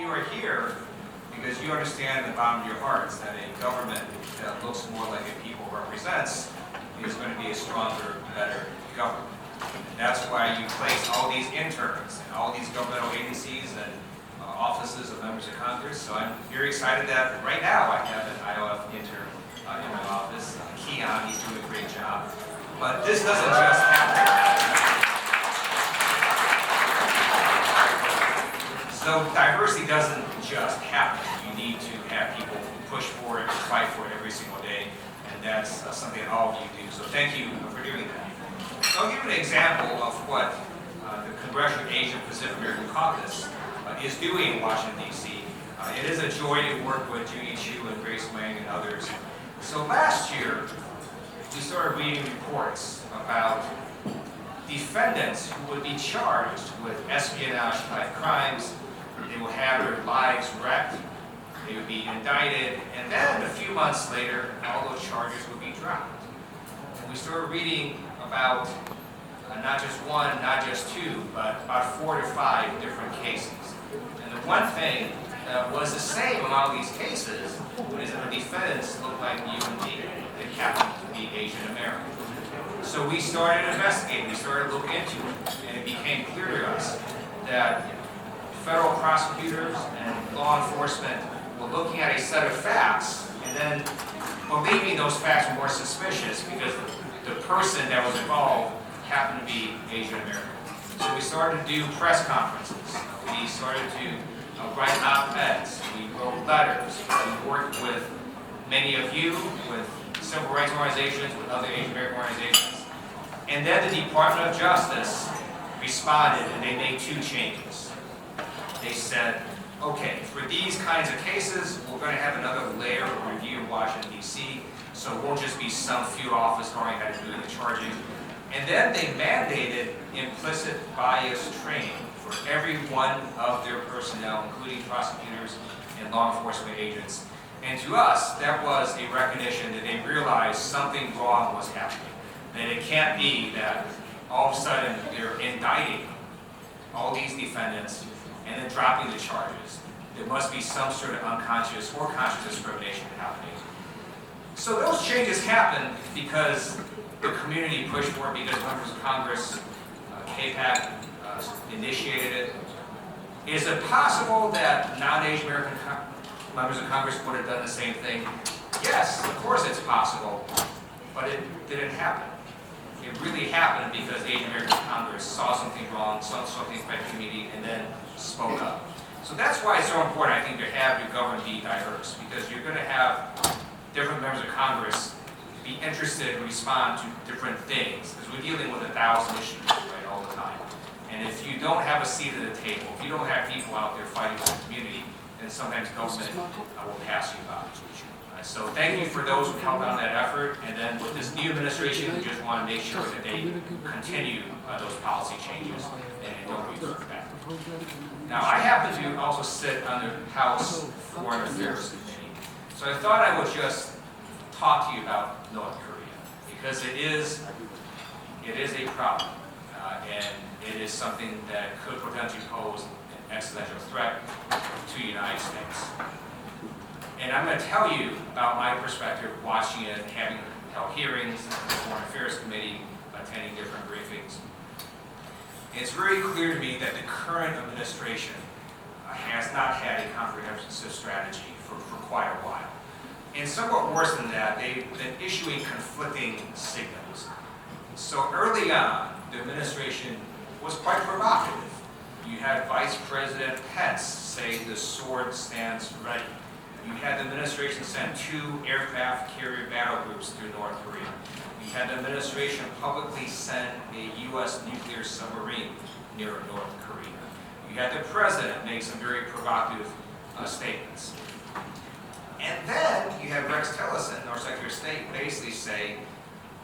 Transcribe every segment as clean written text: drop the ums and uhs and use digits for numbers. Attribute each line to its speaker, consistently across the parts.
Speaker 1: you are here because you understand in the bottom of your hearts that a government that looks more like a people represents is going to be a stronger, better government. And that's why you place all these interns and all these governmental agencies and offices of members of Congress. So I'm very excited that right now I have an IOF intern in my office. Keon, he's doing a great job. But this doesn't just happen. So diversity doesn't just happen. You need to have people push for it, fight for it every single day, and that's something that all of you do. So thank you for doing that. So I'll give you an example of what the Congressional Asia Pacific American Caucus is doing in Washington, D.C. It is a joy to work with Judy Chu and Grace Wang and others. So last year, we started reading reports about defendants who would be charged with espionage-type crimes. They will have their lives wrecked, they would be indicted, and then a few months later, all those charges would be dropped. And we started reading about not just one, not just two, but about 4 to 5 different cases. And the one thing that was the same in all these cases is that the defendants looked like human beings. They happened to be Asian American. So we started investigating, we started looking into it, and it became clear to us that federal prosecutors and law enforcement were looking at a set of facts and then believing those facts were more suspicious because the person that was involved happened to be Asian American. So we started to do press conferences. We started to write op-eds. We wrote letters. We worked with many of you, with civil rights organizations, with other Asian American organizations. And then the Department of Justice responded and they made 2 changes. They said, okay, for these kinds of cases, we're going to have another layer of review in Washington, D.C., so it won't just be some few office going ahead and doing the charging. And then they mandated implicit bias training for every one of their personnel, including prosecutors and law enforcement agents. And to us, that was a recognition that they realized something wrong was happening. That it can't be that all of a sudden they're indicting all these defendants and then dropping the charges. There must be some sort of unconscious or conscious discrimination happening. So those changes happened because the community pushed for it, because members of Congress, KPAC, initiated it. Is it possible that non-Asian American members of Congress would have done the same thing? Yes, of course it's possible, but it didn't happen. It really happened because Asian American Congress saw something wrong, saw something affect the community, and then spoke up. So that's why it's so important, I think, to have your government be diverse, because you're going to have different members of Congress be interested and respond to different things, because we're dealing with 1,000 issues, right, all the time. And if you don't have a seat at the table, if you don't have people out there fighting for the community, then sometimes government will pass you by. So thank you for those who helped on that effort, and then with this new administration, we just want to make sure that they continue those policy changes and don't revert back. Now, I happen to also sit on the House Foreign Affairs Committee, so I thought I would just talk to you about North Korea, because it is a problem, and it is something that could potentially pose an existential threat to the United States. And I'm going to tell you about my perspective watching it, having held hearings in the Foreign Affairs Committee, attending different briefings. It's very clear to me that the current administration has not had a comprehensive strategy for quite a while. And somewhat worse than that, they've been issuing conflicting signals. So early on, the administration was quite provocative. You had Vice President Pence say the sword stands ready. You had the administration send 2 aircraft carrier battle groups through North Korea. You had the administration publicly send a U.S. nuclear submarine near North Korea. You had the president make some very provocative statements. And then you had Rex Tillerson, our Secretary of State, basically say,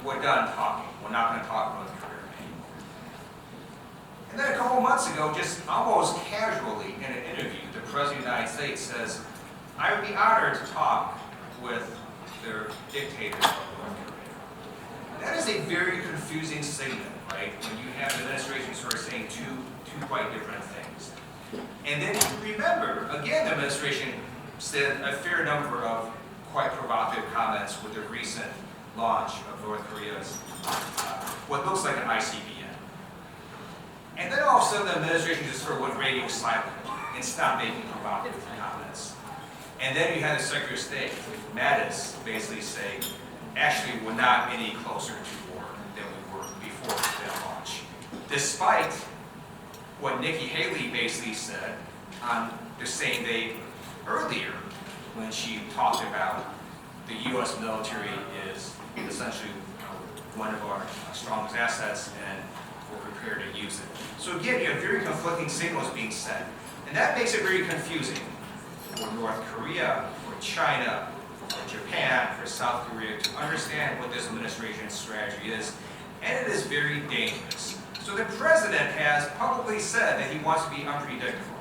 Speaker 1: we're done talking. We're not going to talk North Korea anymore. And then a couple months ago, just almost casually in an interview, the President of the United States says, I would be honored to talk with their dictators of North Korea. That is a very confusing signal, right? When you have the administration sort of saying two quite different things. And then you remember, again, administration said a fair number of quite provocative comments with the recent launch of North Korea's what looks like an ICBM. And then all of a sudden the administration just sort of went radio silent and stopped making provocative comments. And then you had the Secretary of State, Mattis, basically say, actually we're not any closer to war than we were before that launch. Despite what Nikki Haley basically said on the same day earlier when she talked about the U.S. military is essentially one of our strongest assets and we're prepared to use it. So again, you have very conflicting signals being sent. And that makes it very confusing for North Korea, for China, for Japan, for South Korea to understand what this administration's strategy is. And it is very dangerous. So the president has publicly said that he wants to be unpredictable.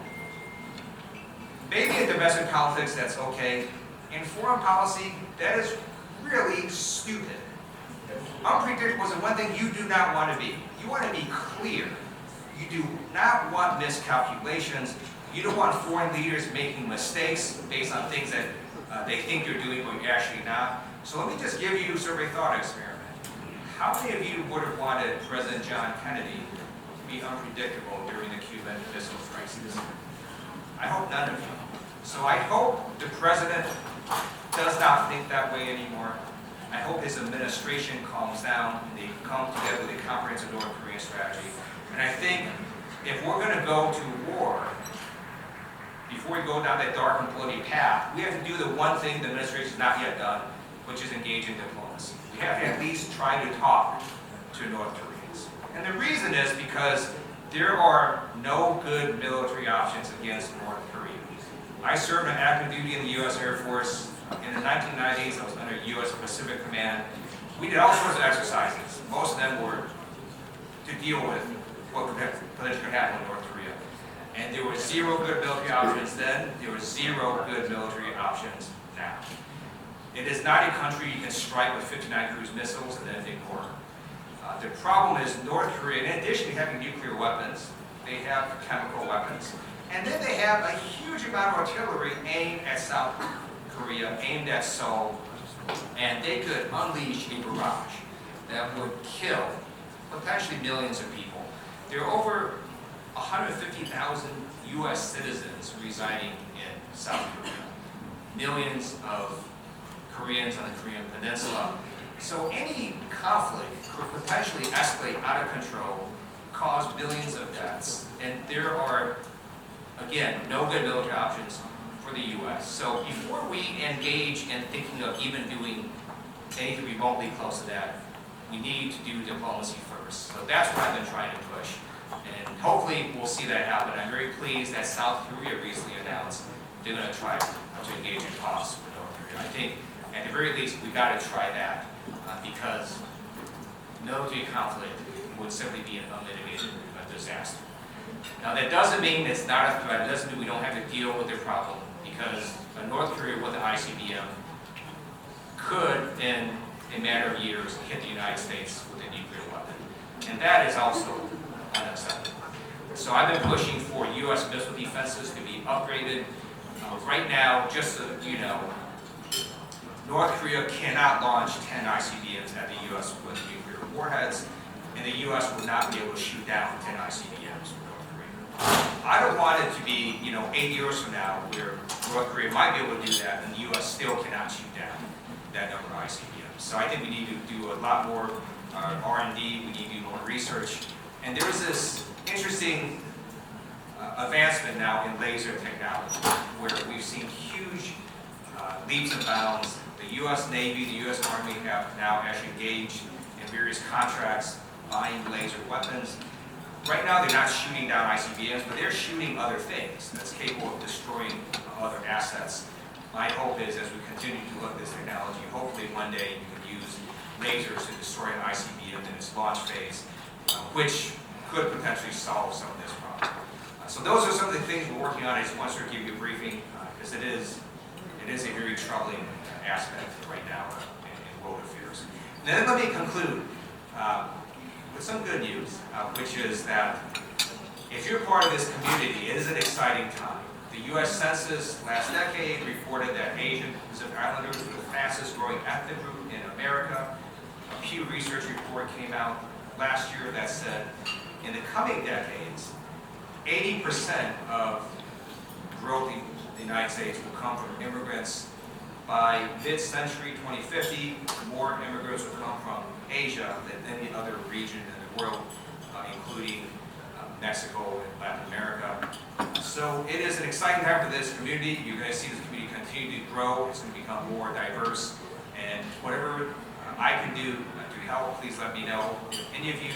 Speaker 1: Maybe in domestic politics that's okay. In foreign policy, that is really stupid. Unpredictable is the one thing you do not want to be. You want to be clear. You do not want miscalculations. You don't want foreign leaders making mistakes based on things that they think you're doing but you're actually not. So let me just give you sort of a thought experiment. How many of you would have wanted President John Kennedy to be unpredictable during the Cuban Missile Crisis? I hope none of you. So I hope the president does not think that way anymore. I hope his administration calms down and they come together with a comprehensive North Korean strategy. And I think if we're going to go to war, before we go down that dark and bloody path, we have to do the one thing the administration has not yet done, which is engage in diplomacy. We have to at least try to talk to North Koreans. And the reason is because there are no good military options against North Korea. I served on active duty in the U.S. Air Force. In the 1990s, I was under U.S. Pacific Command. We did all sorts of exercises. Most of them were to deal with what could potentially happen in North Korea. And there were zero good military options then. There were zero good military options now. It is not a country you can strike with 59 cruise missiles and then ignore. The problem is North Korea, in addition to having nuclear weapons, they have chemical weapons. And then they have a huge amount of artillery aimed at South Korea, aimed at Seoul, and they could unleash a barrage that would kill potentially millions of people. There are over 150,000 U.S. citizens residing in South Korea. Millions of Koreans on the Korean Peninsula. So any conflict could potentially escalate out of control, cause millions of deaths, and there are, again, no good military options for the U.S. So before we engage in thinking of even doing anything remotely close to that, we need to do diplomacy first. So that's what I've been trying to push. And hopefully we'll see that happen. I'm very pleased that South Korea recently announced they're going to try to engage in talks with North Korea. I think at the very least we've got to try that because military conflict would simply be an unmitigated disaster. Now that doesn't mean it's not a threat. It doesn't mean we don't have to deal with the problem because North Korea with an ICBM could, in a matter of years, hit the United States with a nuclear weapon. And that is also unacceptable. So I've been pushing for U.S. missile defenses to be upgraded. Right now, just so you know, North Korea cannot launch 10 ICBMs at the U.S. with nuclear warheads, and the U.S. will not be able to shoot down 10 ICBMs with North Korea. I don't want it to be, 8 years from now where North Korea might be able to do that, and the U.S. still cannot shoot down that number of ICBMs. So I think we need to do a lot more R&D, we need to do more research. And there is this interesting advancement now in laser technology where we've seen huge leaps and bounds. The U.S. Navy, the U.S. Army have now actually engaged in various contracts buying laser weapons. Right now they're not shooting down ICBMs, but they're shooting other things that's capable of destroying other assets. My hope is as we continue to look at this technology, hopefully one day you can use lasers to destroy an ICBM in its launch phase, which could potentially solve some of this problem. So those are some of the things we're working on. I just want to give you a briefing because it is a very troubling aspect right now in world affairs. And then let me conclude with some good news, which is that if you're part of this community, it is an exciting time. The U.S. Census last decade reported that Asian Pacific Islanders were the fastest growing ethnic group in America. A Pew Research report came out last year that said in the coming decades, 80% of growth in the United States will come from immigrants. By mid-century 2050, more immigrants will come from Asia than any other region in the world, including Mexico and Latin America. So it is an exciting time for this community. You're going to see this community continue to grow. It's going to become more diverse. And whatever I can do to help, please let me know. If any of you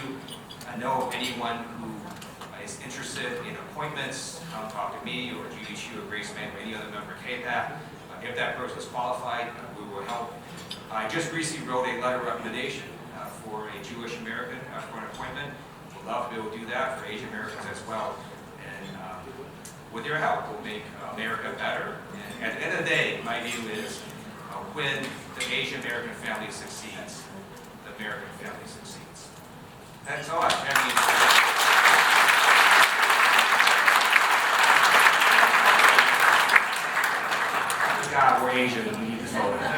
Speaker 1: know of anyone who is interested in appointments, come talk to me or Judy Chu or Grace Mann or any other member of KPAC. If that person is qualified, we will help. I just recently wrote a letter of recommendation for a Jewish American for an appointment. We'd love to be able to do that for Asian Americans as well. And with your help, we'll make America better. And at the end of the day, my view is when the Asian American family succeeds, the American family succeeds. That's all I have. God, we're Asian, we need to vote.